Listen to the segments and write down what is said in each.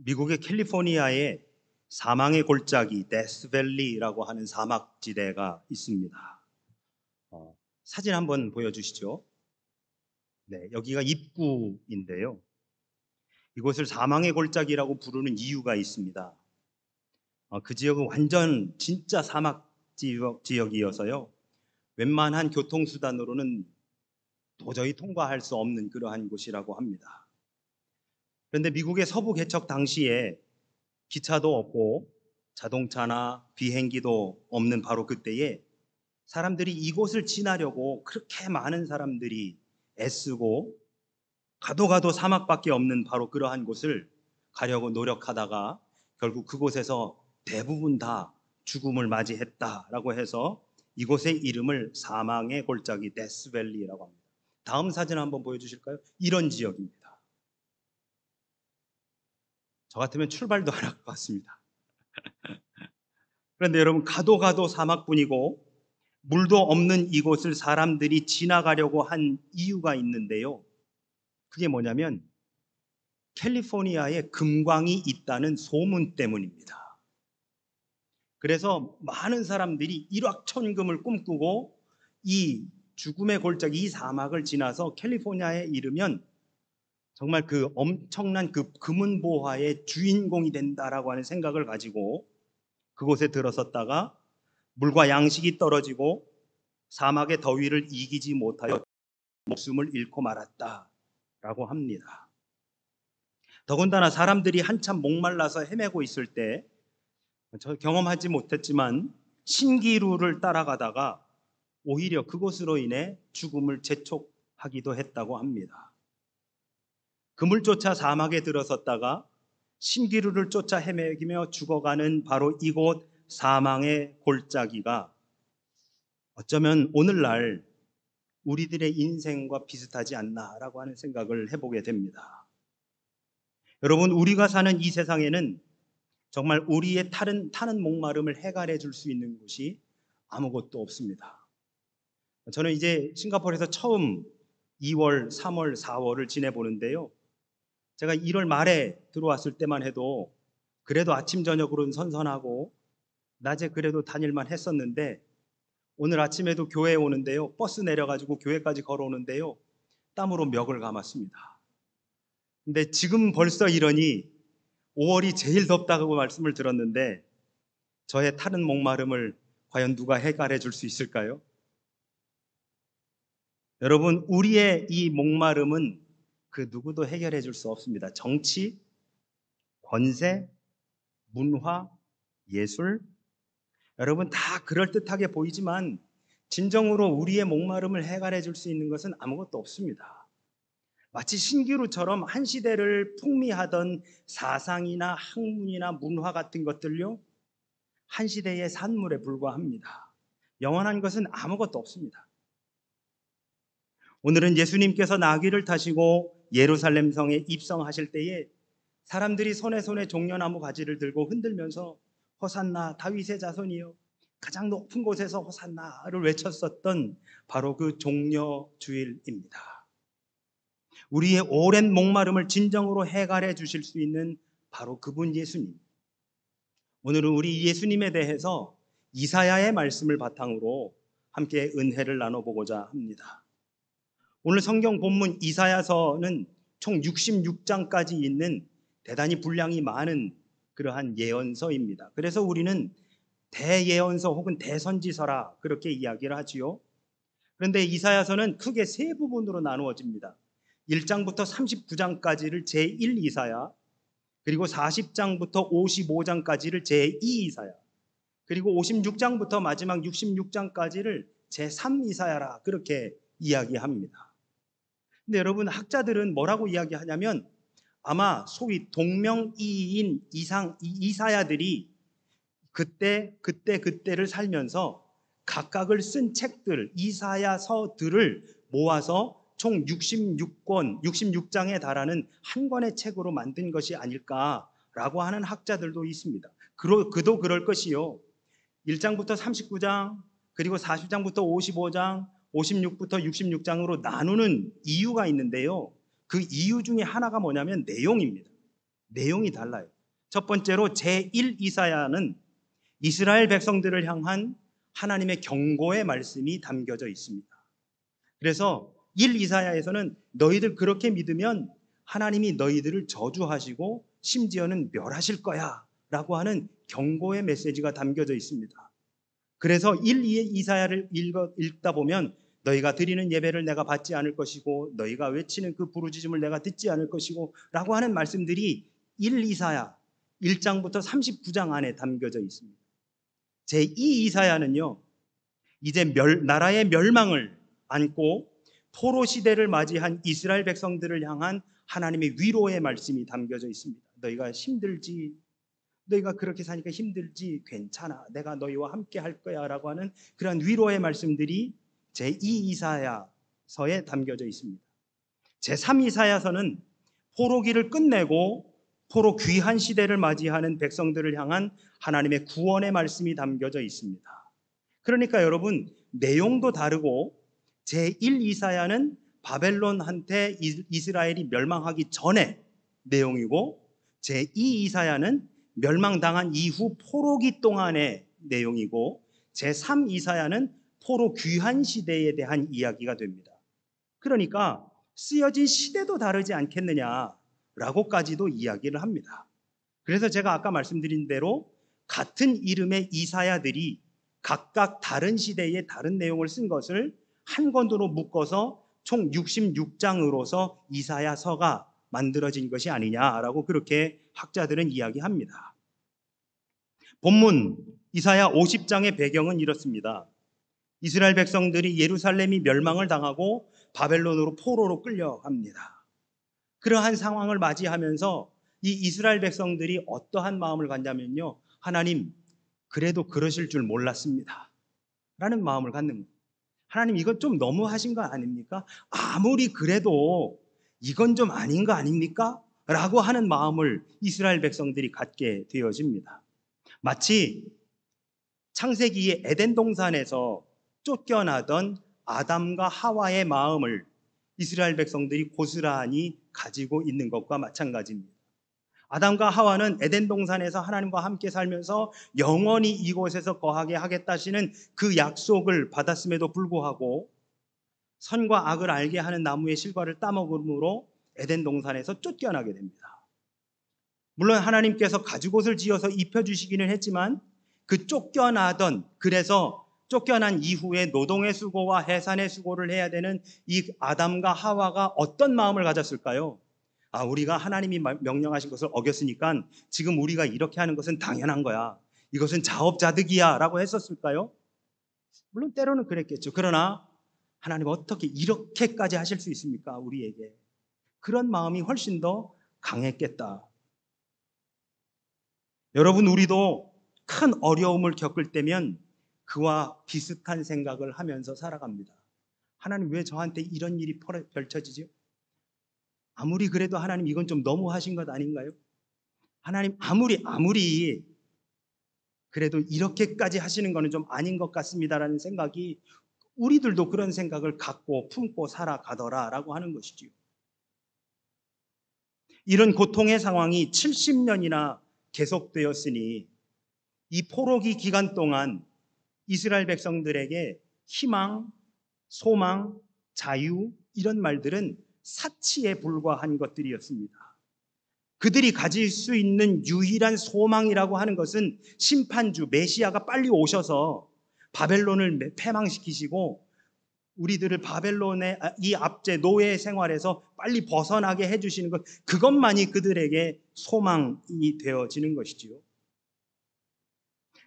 미국의 캘리포니아에 사망의 골짜기 데스밸리라고 하는 사막지대가 있습니다. 사진 한번 보여주시죠. 네, 여기가 입구인데요. 이곳을 사망의 골짜기라고 부르는 이유가 있습니다. 그 지역은 완전 진짜 사막 지역이어서요. 웬만한 교통수단으로는 도저히 통과할 수 없는 그러한 곳이라고 합니다. 그런데 미국의 서부 개척 당시에 기차도 없고 자동차나 비행기도 없는 바로 그때에 사람들이 이곳을 지나려고 그렇게 많은 사람들이 애쓰고 가도 사막밖에 없는 바로 그러한 곳을 가려고 노력하다가 결국 그곳에서 대부분 다 죽음을 맞이했다라고 해서 이곳의 이름을 사망의 골짜기 데스밸리라고 합니다. 다음 사진 한번 보여주실까요? 이런 지역입니다. 저 같으면 출발도 안 할 것 같습니다. 그런데 여러분, 가도 사막뿐이고 물도 없는 이곳을 사람들이 지나가려고 한 이유가 있는데요. 그게 뭐냐면 캘리포니아에 금광이 있다는 소문 때문입니다. 그래서 많은 사람들이 일확천금을 꿈꾸고 이 죽음의 골짜기, 이 사막을 지나서 캘리포니아에 이르면 정말 그 엄청난 그 금은보화의 주인공이 된다라고 하는 생각을 가지고 그곳에 들어섰다가 물과 양식이 떨어지고 사막의 더위를 이기지 못하여 목숨을 잃고 말았다라고 합니다. 더군다나 사람들이 한참 목말라서 헤매고 있을 때, 저 경험하지 못했지만 신기루를 따라가다가 오히려 그곳으로 인해 죽음을 재촉하기도 했다고 합니다. 그물 쫓아 사막에 들어섰다가 신기루를 쫓아 헤매기며 죽어가는 바로 이곳 사망의 골짜기가 어쩌면 오늘날 우리들의 인생과 비슷하지 않나라고 하는 생각을 해보게 됩니다. 여러분, 우리가 사는 이 세상에는 정말 우리의 타는 목마름을 해결해 줄 수 있는 곳이 아무것도 없습니다. 저는 이제 싱가포르에서 처음 2월, 3월, 4월을 지내보는데요. 제가 1월 말에 들어왔을 때만 해도 그래도 아침 저녁으로는 선선하고 낮에 그래도 다닐만 했었는데 오늘 아침에도 교회에 오는데요. 버스 내려가지고 교회까지 걸어오는데요. 땀으로 멱을 감았습니다. 근데 지금 벌써 이러니 5월이 제일 덥다고 말씀을 들었는데 저의 타는 목마름을 과연 누가 해결해 줄 수 있을까요? 여러분, 우리의 이 목마름은 그 누구도 해결해 줄 수 없습니다. 정치, 권세, 문화, 예술, 여러분 다 그럴듯하게 보이지만 진정으로 우리의 목마름을 해결해 줄 수 있는 것은 아무것도 없습니다. 마치 신기루처럼 한 시대를 풍미하던 사상이나 학문이나 문화 같은 것들요, 한 시대의 산물에 불과합니다. 영원한 것은 아무것도 없습니다. 오늘은 예수님께서 나귀를 타시고 예루살렘 성에 입성하실 때에 사람들이 손에 종려나무 가지를 들고 흔들면서 호산나 다윗의 자손이여 가장 높은 곳에서 호산나를 외쳤었던 바로 그 종려 주일입니다. 우리의 오랜 목마름을 진정으로 해결해 주실 수 있는 바로 그분 예수님. 오늘은 우리 예수님에 대해서 이사야의 말씀을 바탕으로 함께 은혜를 나눠보고자 합니다. 오늘 성경 본문 이사야서는 총 66장까지 있는 대단히 분량이 많은 그러한 예언서입니다. 그래서 우리는 대예언서 혹은 대선지서라 그렇게 이야기를 하지요. 그런데 이사야서는 크게 세 부분으로 나누어집니다. 1장부터 39장까지를 제1 이사야, 그리고 40장부터 55장까지를 제2 이사야, 그리고 56장부터 마지막 66장까지를 제3 이사야라 그렇게 이야기합니다. 근데 여러분, 학자들은 뭐라고 이야기하냐면 아마 소위 동명이인 이사야들이 그때를 살면서 각각을 쓴 책들, 이사야서들을 모아서 총 66장에 달하는 한 권의 책으로 만든 것이 아닐까라고 하는 학자들도 있습니다. 그도 그럴 것이요. 1장부터 39장, 그리고 40장부터 55장, 56부터 66장으로 나누는 이유가 있는데요. 그 이유 중에 하나가 뭐냐면 내용입니다. 내용이 달라요. 첫 번째로 제1 이사야는 이스라엘 백성들을 향한 하나님의 경고의 말씀이 담겨져 있습니다. 그래서 1 이사야에서는 너희들 그렇게 믿으면 하나님이 너희들을 저주하시고 심지어는 멸하실 거야 라고 하는 경고의 메시지가 담겨져 있습니다. 그래서 1 이사야를 읽다 보면 너희가 드리는 예배를 내가 받지 않을 것이고 너희가 외치는 그 부르짖음을 내가 듣지 않을 것이고 라고 하는 말씀들이 1 이사야 1장부터 39장 안에 담겨져 있습니다. 제2 이사야는요, 이제 나라의 멸망을 안고 포로 시대를 맞이한 이스라엘 백성들을 향한 하나님의 위로의 말씀이 담겨져 있습니다. 너희가 힘들지, 너희가 그렇게 사니까 힘들지, 괜찮아, 내가 너희와 함께 할 거야 라고 하는 그런 위로의 말씀들이 제2 이사야서에 담겨져 있습니다. 제3 이사야서는 포로기를 끝내고 포로 귀한 시대를 맞이하는 백성들을 향한 하나님의 구원의 말씀이 담겨져 있습니다. 그러니까 여러분, 내용도 다르고 제1 이사야는 바벨론한테 이스라엘이 멸망하기 전에 내용이고 제2 이사야는 멸망당한 이후 포로기 동안의 내용이고 제3 이사야는 포로 귀한 시대에 대한 이야기가 됩니다. 그러니까 쓰여진 시대도 다르지 않겠느냐라고까지도 이야기를 합니다. 그래서 제가 아까 말씀드린 대로 같은 이름의 이사야들이 각각 다른 시대에 다른 내용을 쓴 것을 한 권으로 묶어서 총 66장으로서 이사야서가 만들어진 것이 아니냐라고 그렇게 학자들은 이야기합니다. 본문 이사야 50장의 배경은 이렇습니다. 이스라엘 백성들이 예루살렘이 멸망을 당하고 바벨론으로 포로로 끌려갑니다. 그러한 상황을 맞이하면서 이 이스라엘 백성들이 어떠한 마음을 갖냐면요, 하나님, 그래도 그러실 줄 몰랐습니다 라는 마음을 갖는 거예요. 하나님, 이건 좀 너무하신 거 아닙니까? 아무리 그래도 이건 좀 아닌 거 아닙니까? 라고 하는 마음을 이스라엘 백성들이 갖게 되어집니다. 마치 창세기의 에덴 동산에서 쫓겨나던 아담과 하와의 마음을 이스라엘 백성들이 고스란히 가지고 있는 것과 마찬가지입니다. 아담과 하와는 에덴 동산에서 하나님과 함께 살면서 영원히 이곳에서 거하게 하겠다시는 그 약속을 받았음에도 불구하고 선과 악을 알게 하는 나무의 실과를 따먹음으로 에덴 동산에서 쫓겨나게 됩니다. 물론 하나님께서 가죽옷을 지어서 입혀주시기는 했지만 그 그래서 쫓겨난 이후에 노동의 수고와 해산의 수고를 해야 되는 이 아담과 하와가 어떤 마음을 가졌을까요? 우리가 하나님이 명령하신 것을 어겼으니까 지금 우리가 이렇게 하는 것은 당연한 거야, 이것은 자업자득이야 라고 했었을까요? 물론 때로는 그랬겠죠. 그러나 하나님 어떻게 이렇게까지 하실 수 있습니까? 우리에게 그런 마음이 훨씬 더 강했겠다. 여러분, 우리도 큰 어려움을 겪을 때면 그와 비슷한 생각을 하면서 살아갑니다. 하나님, 왜 저한테 이런 일이 펼쳐지죠? 아무리 그래도 하나님, 이건 좀 너무하신 것 아닌가요? 하나님, 아무리 그래도 이렇게까지 하시는 거는 좀 아닌 것 같습니다라는 생각이, 우리들도 그런 생각을 갖고 품고 살아가더라라고 하는 것이지요. 이런 고통의 상황이 70년이나 계속되었으니 이 포로기 기간 동안 이스라엘 백성들에게 희망, 소망, 자유, 이런 말들은 사치에 불과한 것들이었습니다. 그들이 가질 수 있는 유일한 소망이라고 하는 것은 심판주 메시아가 빨리 오셔서 바벨론을 패망시키시고 우리들을 바벨론의 이 압제 노예 생활에서 빨리 벗어나게 해주시는 것, 그것만이 그들에게 소망이 되어지는 것이지요.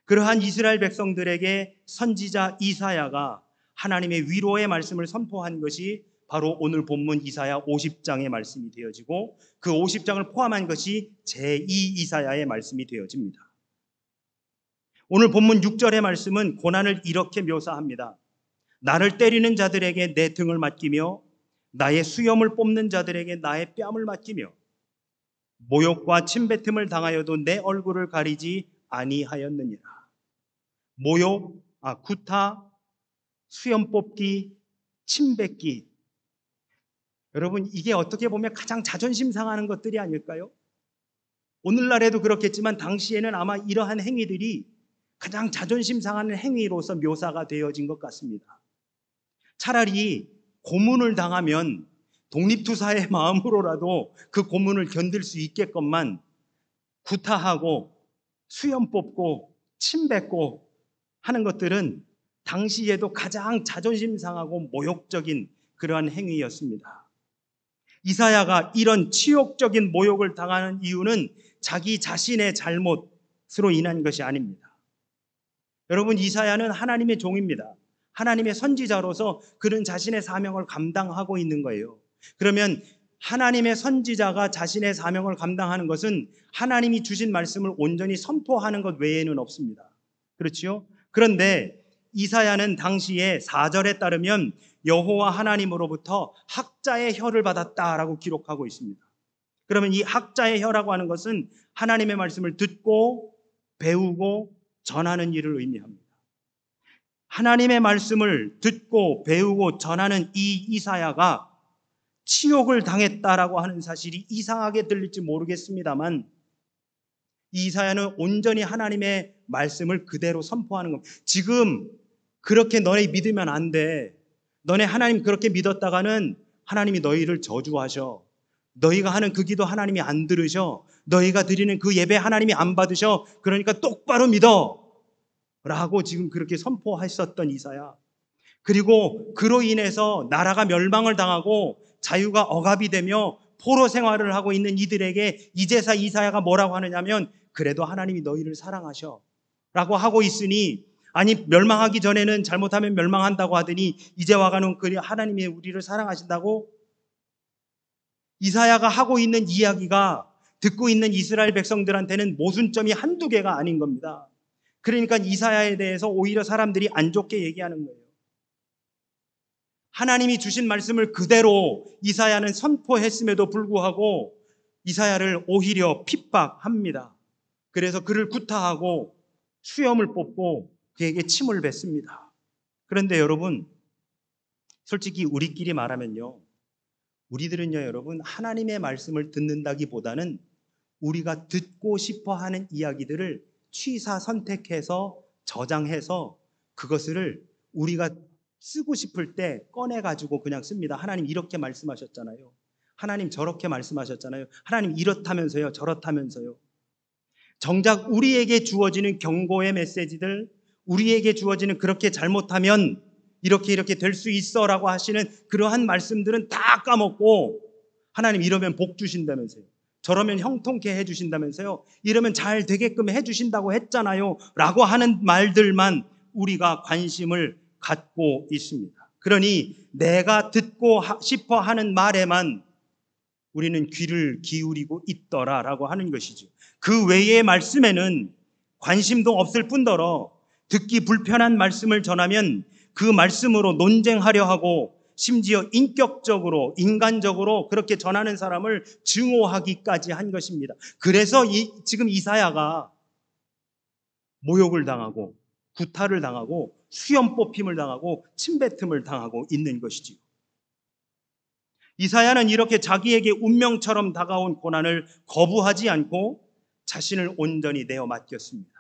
그러한 이스라엘 백성들에게 선지자 이사야가 하나님의 위로의 말씀을 선포한 것이 바로 오늘 본문 이사야 50장의 말씀이 되어지고 그 50장을 포함한 것이 제2 이사야의 말씀이 되어집니다. 오늘 본문 6절의 말씀은 고난을 이렇게 묘사합니다. 나를 때리는 자들에게 내 등을 맡기며 나의 수염을 뽑는 자들에게 나의 뺨을 맡기며 모욕과 침뱉음을 당하여도 내 얼굴을 가리지 아니하였느니라. 모욕, 구타, 수염 뽑기, 침뱉기. 여러분, 이게 어떻게 보면 가장 자존심 상하는 것들이 아닐까요? 오늘날에도 그렇겠지만 당시에는 아마 이러한 행위들이 가장 자존심 상하는 행위로서 묘사가 되어진 것 같습니다. 차라리 고문을 당하면 독립투사의 마음으로라도 그 고문을 견딜 수 있겠건만 구타하고 수염 뽑고 침 뱉고 하는 것들은 당시에도 가장 자존심 상하고 모욕적인 그러한 행위였습니다. 이사야가 이런 치욕적인 모욕을 당하는 이유는 자기 자신의 잘못으로 인한 것이 아닙니다. 여러분, 이사야는 하나님의 종입니다. 하나님의 선지자로서 그는 자신의 사명을 감당하고 있는 거예요. 그러면 하나님의 선지자가 자신의 사명을 감당하는 것은 하나님이 주신 말씀을 온전히 선포하는 것 외에는 없습니다. 그렇지요? 그런데 이사야는 당시에 4절에 따르면 여호와 하나님으로부터 학자의 혀를 받았다라고 기록하고 있습니다. 그러면 이 학자의 혀라고 하는 것은 하나님의 말씀을 듣고 배우고 전하는 일을 의미합니다. 하나님의 말씀을 듣고 배우고 전하는 이 이사야가 치욕을 당했다라고 하는 사실이 이상하게 들릴지 모르겠습니다만 이 이사야는 온전히 하나님의 말씀을 그대로 선포하는 겁니다. 지금 그렇게 너네 믿으면 안 돼. 너네 하나님 그렇게 믿었다가는 하나님이 너희를 저주하셔. 너희가 하는 그 기도 하나님이 안 들으셔. 너희가 드리는 그 예배 하나님이 안 받으셔. 그러니까 똑바로 믿어 라고 지금 그렇게 선포했었던 이사야. 그리고 그로 인해서 나라가 멸망을 당하고 자유가 억압이 되며 포로 생활을 하고 있는 이들에게 이제서 이사야가 뭐라고 하느냐면 그래도 하나님이 너희를 사랑하셔 라고 하고 있으니, 아니 멸망하기 전에는 잘못하면 멸망한다고 하더니 이제 와가는 그 하나님이 우리를 사랑하신다고? 이사야가 하고 있는 이야기가 듣고 있는 이스라엘 백성들한테는 모순점이 한두 개가 아닌 겁니다. 그러니까 이사야에 대해서 오히려 사람들이 안 좋게 얘기하는 거예요. 하나님이 주신 말씀을 그대로 이사야는 선포했음에도 불구하고 이사야를 오히려 핍박합니다. 그래서 그를 구타하고 수염을 뽑고 그에게 침을 뱉습니다. 그런데 여러분, 솔직히 우리끼리 말하면요, 우리들은요 여러분, 하나님의 말씀을 듣는다기보다는 우리가 듣고 싶어 하는 이야기들을 취사 선택해서 저장해서 그것을 우리가 쓰고 싶을 때 꺼내가지고 그냥 씁니다. 하나님 이렇게 말씀하셨잖아요. 하나님 저렇게 말씀하셨잖아요. 하나님 이렇다면서요, 저렇다면서요. 정작 우리에게 주어지는 경고의 메시지들, 우리에게 주어지는 그렇게 잘못하면 이렇게 될 수 있어 라고 하시는 그러한 말씀들은 다 까먹고 하나님 이러면 복 주신다면서요. 저러면 형통케 해주신다면서요. 이러면 잘 되게끔 해주신다고 했잖아요 라고 하는 말들만 우리가 관심을 갖고 있습니다. 그러니 내가 듣고 싶어 하는 말에만 우리는 귀를 기울이고 있더라라고 하는 것이죠. 그 외의 말씀에는 관심도 없을 뿐더러 듣기 불편한 말씀을 전하면 그 말씀으로 논쟁하려 하고 심지어 인격적으로 인간적으로 그렇게 전하는 사람을 증오하기까지 한 것입니다. 그래서 지금 이사야가 모욕을 당하고 구타를 당하고 수염 뽑힘을 당하고 침뱉음을 당하고 있는 것이지요. 이사야는 이렇게 자기에게 운명처럼 다가온 고난을 거부하지 않고 자신을 온전히 내어 맡겼습니다.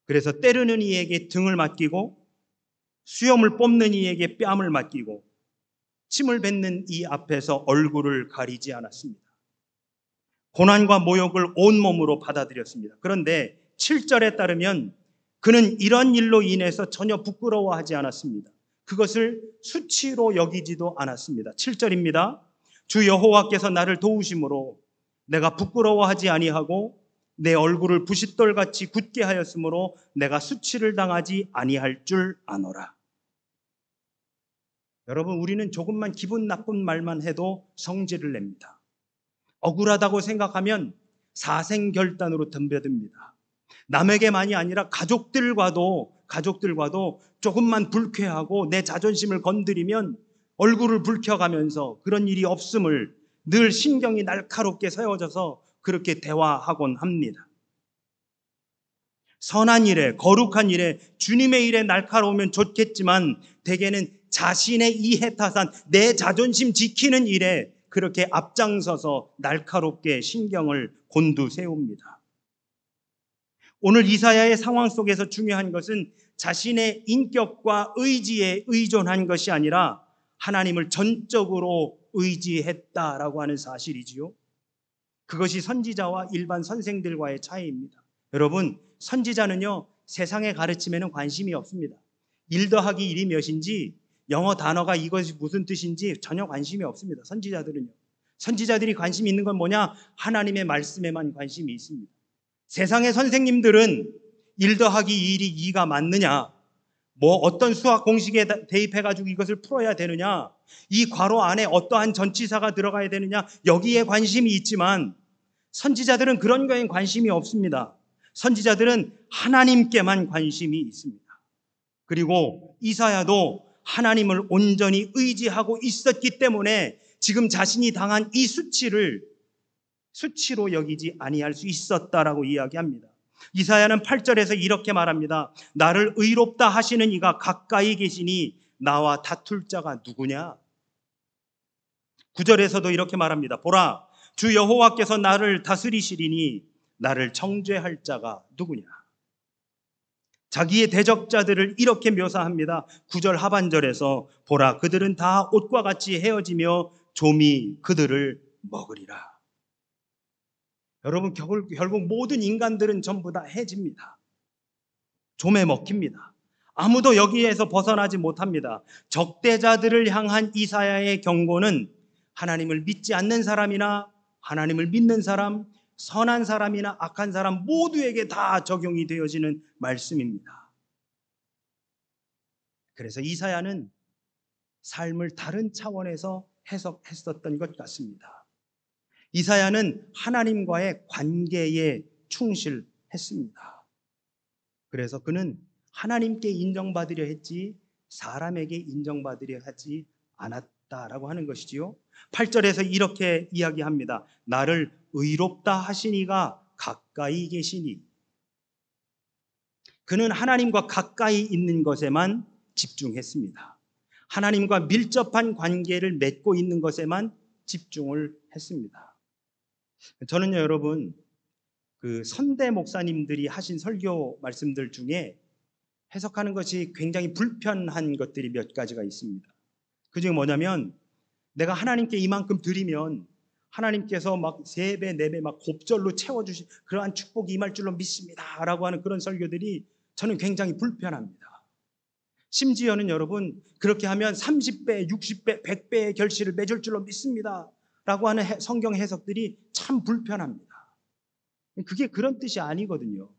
그래서 때르는 이에게 등을 맡기고 수염을 뽑는 이에게 뺨을 맡기고 침을 뱉는 이 앞에서 얼굴을 가리지 않았습니다. 고난과 모욕을 온몸으로 받아들였습니다. 그런데 7절에 따르면 그는 이런 일로 인해서 전혀 부끄러워하지 않았습니다. 그것을 수치로 여기지도 않았습니다. 7절입니다. 주 여호와께서 나를 도우심으로 내가 부끄러워하지 아니하고 내 얼굴을 부싯돌같이 굳게 하였으므로 내가 수치를 당하지 아니할 줄 아노라. 여러분, 우리는 조금만 기분 나쁜 말만 해도 성질을 냅니다. 억울하다고 생각하면 사생결단으로 덤벼듭니다. 남에게만이 아니라 가족들과도 조금만 불쾌하고 내 자존심을 건드리면 얼굴을 붉혀가면서 그런 일이 없음을 늘 신경이 날카롭게 세워져서 그렇게 대화하곤 합니다. 선한 일에, 거룩한 일에, 주님의 일에 날카로우면 좋겠지만 대개는 자신의 이해타산, 내 자존심 지키는 일에 그렇게 앞장서서 날카롭게 신경을 곤두세웁니다. 오늘 이사야의 상황 속에서 중요한 것은 자신의 인격과 의지에 의존한 것이 아니라 하나님을 전적으로 의지했다라고 하는 사실이지요. 그것이 선지자와 일반 선생들과의 차이입니다. 여러분, 선지자는요, 세상의 가르침에는 관심이 없습니다. 1 더하기 1이 몇인지, 영어 단어가 이것이 무슨 뜻인지 전혀 관심이 없습니다. 선지자들은요. 선지자들이 관심 있는 건 뭐냐? 하나님의 말씀에만 관심이 있습니다. 세상의 선생님들은 1 더하기 1이 2가 맞느냐, 뭐 어떤 수학 공식에 대입해가지고 이것을 풀어야 되느냐, 이 괄호 안에 어떠한 전치사가 들어가야 되느냐, 여기에 관심이 있지만 선지자들은 그런 거에 관심이 없습니다. 선지자들은 하나님께만 관심이 있습니다. 그리고 이사야도 하나님을 온전히 의지하고 있었기 때문에 지금 자신이 당한 이 수치로 여기지 아니할 수 있었다라고 이야기합니다. 이사야는 8절에서 이렇게 말합니다. 나를 의롭다 하시는 이가 가까이 계시니 나와 다툴 자가 누구냐? 9절에서도 이렇게 말합니다. 보라, 주 여호와께서 나를 다스리시리니 나를 정죄할 자가 누구냐? 자기의 대적자들을 이렇게 묘사합니다. 9절 하반절에서 보라, 그들은 다 옷과 같이 헤어지며 좀이 그들을 먹으리라. 여러분, 결국 모든 인간들은 전부 다 해집니다. 좀에 먹힙니다. 아무도 여기에서 벗어나지 못합니다. 적대자들을 향한 이사야의 경고는 하나님을 믿지 않는 사람이나 하나님을 믿는 사람, 선한 사람이나 악한 사람 모두에게 다 적용이 되어지는 말씀입니다. 그래서 이사야는 삶을 다른 차원에서 해석했었던 것 같습니다. 이사야는 하나님과의 관계에 충실했습니다. 그래서 그는 하나님께 인정받으려 했지 사람에게 인정받으려 하지 않았다라고 하는 것이지요. 8절에서 이렇게 이야기합니다. 나를 의롭다 하시니가 가까이 계시니. 그는 하나님과 가까이 있는 것에만 집중했습니다. 하나님과 밀접한 관계를 맺고 있는 것에만 집중을 했습니다. 저는요, 여러분, 그 선대 목사님들이 하신 설교 말씀들 중에 해석하는 것이 굉장히 불편한 것들이 몇 가지가 있습니다. 그 중에 뭐냐면, 내가 하나님께 이만큼 드리면 하나님께서 막 3배, 4배 막 곱절로 채워주신 그러한 축복이 임할 줄로 믿습니다 라고 하는 그런 설교들이 저는 굉장히 불편합니다. 심지어는 여러분, 그렇게 하면 30배, 60배, 100배의 결실을 맺을 줄로 믿습니다 라고 하는 성경 해석들이 참 불편합니다. 그게 그런 뜻이 아니거든요.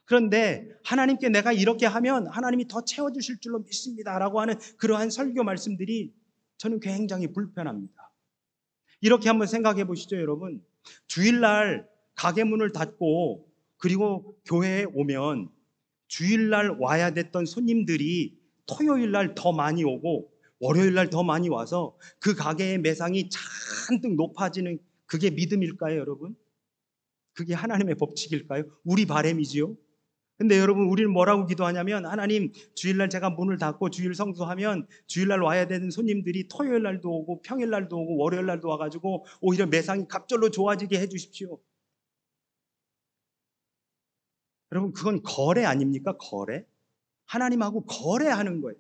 그런데 하나님께 내가 이렇게 하면 하나님이 더 채워주실 줄로 믿습니다 라고 하는 그러한 설교 말씀들이 저는 굉장히 불편합니다. 이렇게 한번 생각해 보시죠, 여러분. 주일날 가게 문을 닫고 그리고 교회에 오면 주일날 와야 됐던 손님들이 토요일날 더 많이 오고 월요일날 더 많이 와서 그 가게의 매상이 잔뜩 높아지는 그게 믿음일까요, 여러분? 그게 하나님의 법칙일까요? 우리 바람이지요. 근데 여러분, 우리는 뭐라고 기도하냐면, 하나님, 주일날 제가 문을 닫고 주일 성수하면 주일날 와야 되는 손님들이 토요일날도 오고 평일날도 오고 월요일날도 와가지고 오히려 매상이 갑절로 좋아지게 해주십시오. 여러분, 그건 거래 아닙니까? 거래? 하나님하고 거래하는 거예요.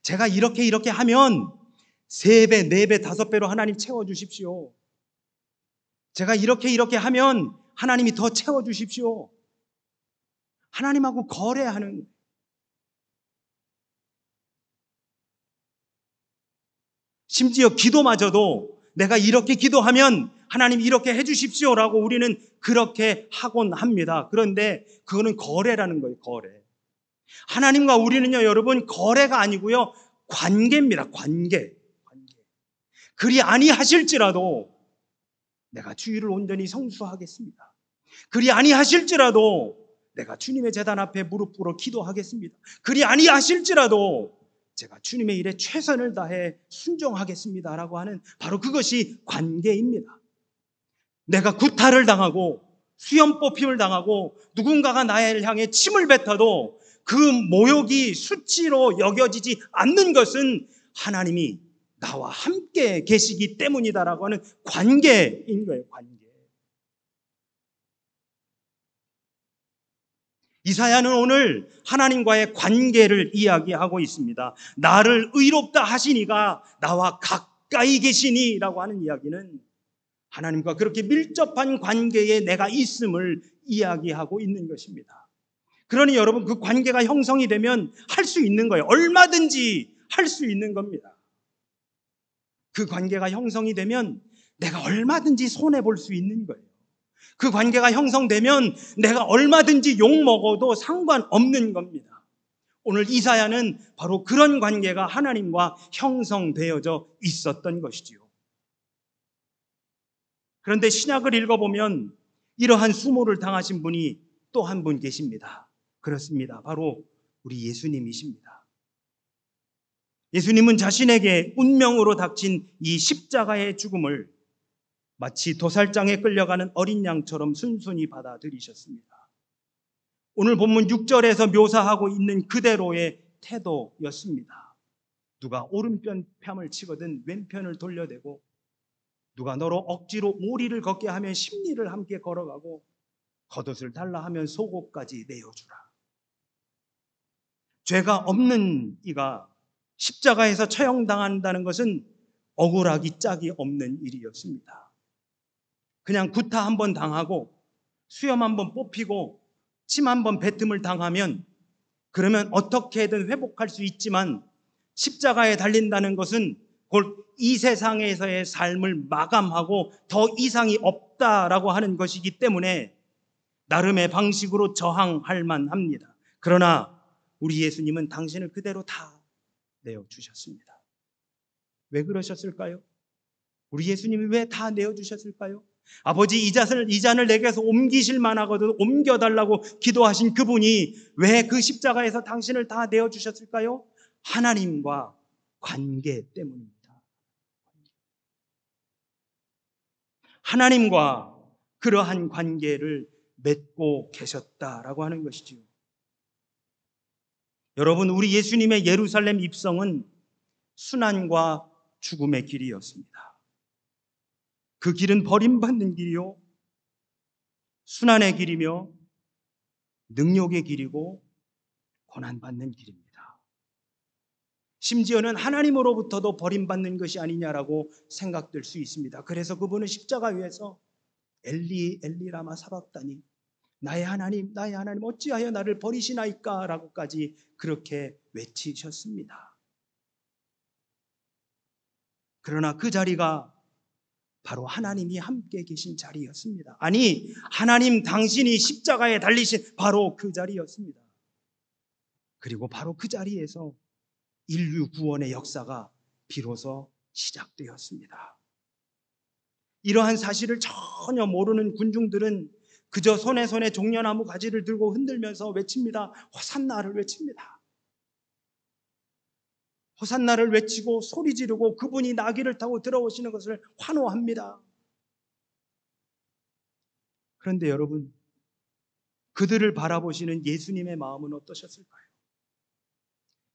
제가 이렇게 하면 3배, 4배, 5배로 하나님 채워주십시오. 제가 이렇게 하면 하나님이 더 채워주십시오. 하나님하고 거래하는. 심지어 기도마저도 내가 이렇게 기도하면 하나님 이렇게 해주십시오라고 우리는 그렇게 하곤 합니다. 그런데 그거는 거래라는 거예요. 거래. 하나님과 우리는요, 여러분, 거래가 아니고요, 관계입니다. 관계. 그리 아니하실지라도 내가 주일을 온전히 성수하겠습니다. 그리 아니하실지라도 내가 주님의 제단 앞에 무릎 꿇어 기도하겠습니다. 그리 아니하실지라도 제가 주님의 일에 최선을 다해 순종하겠습니다 라고 하는 바로 그것이 관계입니다. 내가 구타를 당하고 수염 뽑힘을 당하고 누군가가 나를 향해 침을 뱉어도 그 모욕이 수치로 여겨지지 않는 것은 하나님이 나와 함께 계시기 때문이다라고 하는 관계인 거예요. 관계. 이사야는 오늘 하나님과의 관계를 이야기하고 있습니다. 나를 의롭다 하시니가 나와 가까이 계시니라고 하는 이야기는 하나님과 그렇게 밀접한 관계에 내가 있음을 이야기하고 있는 것입니다. 그러니 여러분, 그 관계가 형성이 되면 할 수 있는 거예요. 얼마든지 할 수 있는 겁니다. 그 관계가 형성이 되면 내가 얼마든지 손해볼 수 있는 거예요. 그 관계가 형성되면 내가 얼마든지 욕먹어도 상관없는 겁니다. 오늘 이사야는 바로 그런 관계가 하나님과 형성되어져 있었던 것이지요. 그런데 신약을 읽어보면 이러한 수모를 당하신 분이 또 한 분 계십니다. 그렇습니다. 바로 우리 예수님이십니다. 예수님은 자신에게 운명으로 닥친 이 십자가의 죽음을 마치 도살장에 끌려가는 어린 양처럼 순순히 받아들이셨습니다. 오늘 본문 6절에서 묘사하고 있는 그대로의 태도였습니다. 누가 오른편 뺨을 치거든 왼편을 돌려대고, 누가 너로 억지로 오리를 걷게 하면 십리를 함께 걸어가고, 겉옷을 달라 하면 속옷까지 내어주라. 죄가 없는 이가 십자가에서 처형당한다는 것은 억울하기 짝이 없는 일이었습니다. 그냥 구타 한번 당하고 수염 한번 뽑히고 침 한번 뱉음을 당하면 그러면 어떻게든 회복할 수 있지만, 십자가에 달린다는 것은 곧 이 세상에서의 삶을 마감하고 더 이상이 없다라고 하는 것이기 때문에 나름의 방식으로 저항할 만합니다. 그러나 우리 예수님은 당신을 그대로 다 내어주셨습니다. 왜 그러셨을까요? 우리 예수님이 왜 다 내어주셨을까요? 아버지, 이 잔을 내게서 옮기실 만하거든 옮겨달라고 기도하신 그분이 왜 그 십자가에서 당신을 다 내어주셨을까요? 하나님과 관계 때문입니다. 하나님과 그러한 관계를 맺고 계셨다라고 하는 것이지요. 여러분, 우리 예수님의 예루살렘 입성은 순환과 죽음의 길이었습니다. 그 길은 버림받는 길이요, 순환의 길이며 능욕의 길이고 고난받는 길입니다. 심지어는 하나님으로부터도 버림받는 것이 아니냐라고 생각될 수 있습니다. 그래서 그분은 십자가 위에서 엘리 엘리 라마 사박다니, 나의 하나님 어찌하여 나를 버리시나이까 라고까지 그렇게 외치셨습니다. 그러나 그 자리가 바로 하나님이 함께 계신 자리였습니다. 아니, 하나님 당신이 십자가에 달리신 바로 그 자리였습니다. 그리고 바로 그 자리에서 인류 구원의 역사가 비로소 시작되었습니다. 이러한 사실을 전혀 모르는 군중들은 그저 손에 종려나무 가지를 들고 흔들면서 외칩니다. 호산나를 외칩니다. 호산나를 외치고 소리 지르고 그분이 나귀를 타고 들어오시는 것을 환호합니다. 그런데 여러분, 그들을 바라보시는 예수님의 마음은 어떠셨을까요?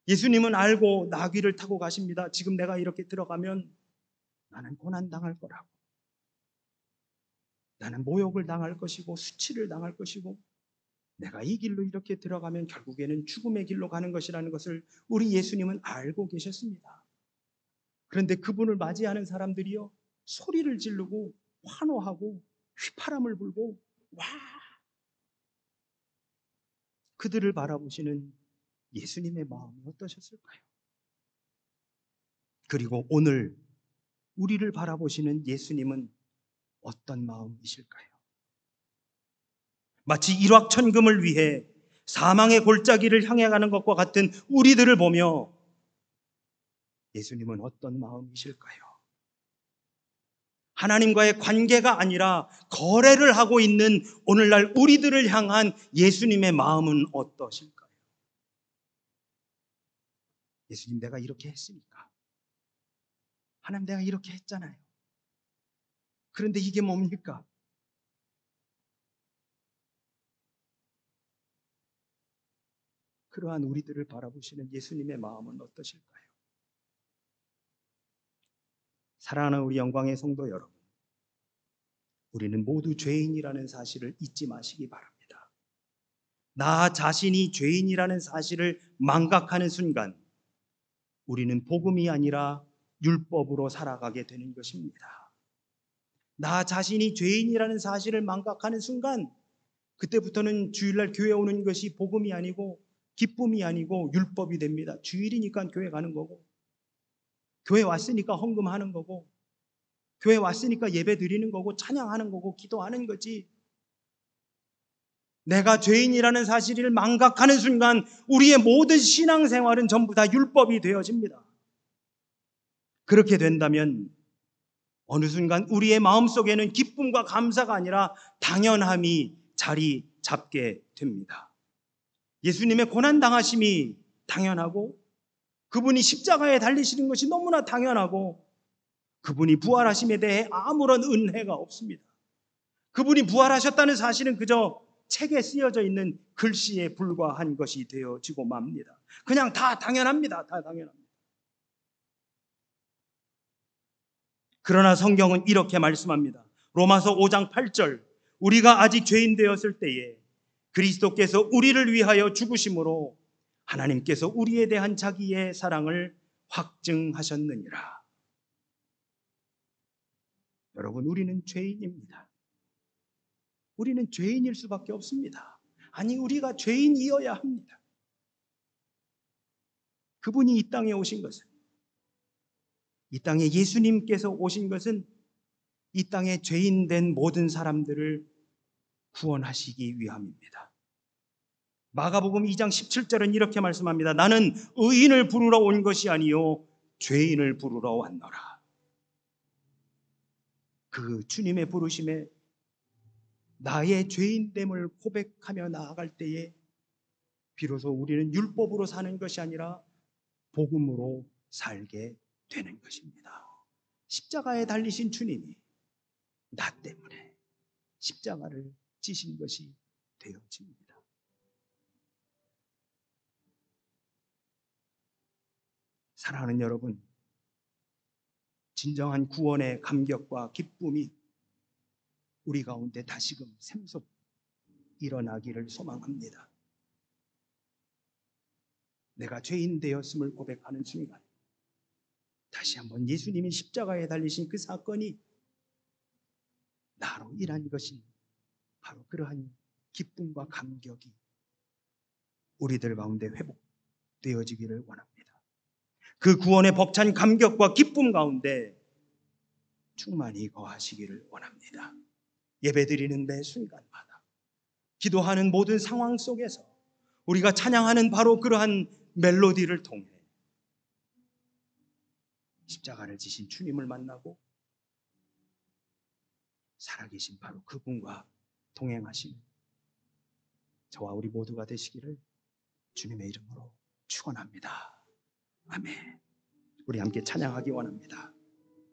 예수님은 알고 나귀를 타고 가십니다. 지금 내가 이렇게 들어가면 나는 고난당할 거라고, 나는 모욕을 당할 것이고 수치를 당할 것이고, 내가 이 길로 이렇게 들어가면 결국에는 죽음의 길로 가는 것이라는 것을 우리 예수님은 알고 계셨습니다. 그런데 그분을 맞이하는 사람들이요, 소리를 지르고 환호하고 휘파람을 불고 와, 그들을 바라보시는 예수님의 마음이 어떠셨을까요? 그리고 오늘 우리를 바라보시는 예수님은 어떤 마음이실까요? 마치 일확천금을 위해 사망의 골짜기를 향해 가는 것과 같은 우리들을 보며 예수님은 어떤 마음이실까요? 하나님과의 관계가 아니라 거래를 하고 있는 오늘날 우리들을 향한 예수님의 마음은 어떠실까요? 예수님, 내가 이렇게 했으니까. 하나님, 내가 이렇게 했잖아요. 그런데 이게 뭡니까? 그러한 우리들을 바라보시는 예수님의 마음은 어떠실까요? 사랑하는 우리 영광의 성도 여러분, 우리는 모두 죄인이라는 사실을 잊지 마시기 바랍니다. 나 자신이 죄인이라는 사실을 망각하는 순간 우리는 복음이 아니라 율법으로 살아가게 되는 것입니다. 나 자신이 죄인이라는 사실을 망각하는 순간 그때부터는 주일날 교회 오는 것이 복음이 아니고 기쁨이 아니고 율법이 됩니다. 주일이니까 교회 가는 거고, 교회 왔으니까 헌금하는 거고, 교회 왔으니까 예배 드리는 거고, 찬양하는 거고, 기도하는 거지. 내가 죄인이라는 사실을 망각하는 순간 우리의 모든 신앙생활은 전부 다 율법이 되어집니다. 그렇게 된다면 어느 순간 우리의 마음속에는 기쁨과 감사가 아니라 당연함이 자리 잡게 됩니다. 예수님의 고난당하심이 당연하고, 그분이 십자가에 달리시는 것이 너무나 당연하고, 그분이 부활하심에 대해 아무런 은혜가 없습니다. 그분이 부활하셨다는 사실은 그저 책에 쓰여져 있는 글씨에 불과한 것이 되어지고 맙니다. 그냥 다 당연합니다. 다 당연합니다. 그러나 성경은 이렇게 말씀합니다. 로마서 5장 8절, 우리가 아직 죄인 되었을 때에 그리스도께서 우리를 위하여 죽으심으로 하나님께서 우리에 대한 자기의 사랑을 확증하셨느니라. 여러분, 우리는 죄인입니다. 우리는 죄인일 수밖에 없습니다. 아니, 우리가 죄인이어야 합니다. 그분이 이 땅에 오신 것은, 이 땅에 예수님께서 오신 것은 이 땅에 죄인된 모든 사람들을 구원하시기 위함입니다. 마가복음 2장 17절은 이렇게 말씀합니다. 나는 의인을 부르러 온 것이 아니요 죄인을 부르러 왔노라. 그 주님의 부르심에 나의 죄인됨을 고백하며 나아갈 때에 비로소 우리는 율법으로 사는 것이 아니라 복음으로 살게 되는 것입니다. 십자가에 달리신 주님이 나 때문에 십자가를 지신 것이 되어집니다. 사랑하는 여러분, 진정한 구원의 감격과 기쁨이 우리 가운데 다시금 샘솟 일어나기를 소망합니다. 내가 죄인 되었음을 고백하는 순간 다시 한번 예수님이 십자가에 달리신 그 사건이 나로 일한 것이 바로 그러한 기쁨과 감격이 우리들 가운데 회복되어지기를 원합니다. 그 구원의 벅찬 감격과 기쁨 가운데 충만히 거하시기를 원합니다. 예배드리는 매 순간마다, 기도하는 모든 상황 속에서 우리가 찬양하는 바로 그러한 멜로디를 통해 십자가를 지신 주님을 만나고 살아계신 바로 그분과 동행하시는 저와 우리 모두가 되시기를 주님의 이름으로 축원합니다. 아멘. 우리 함께 찬양하기 원합니다.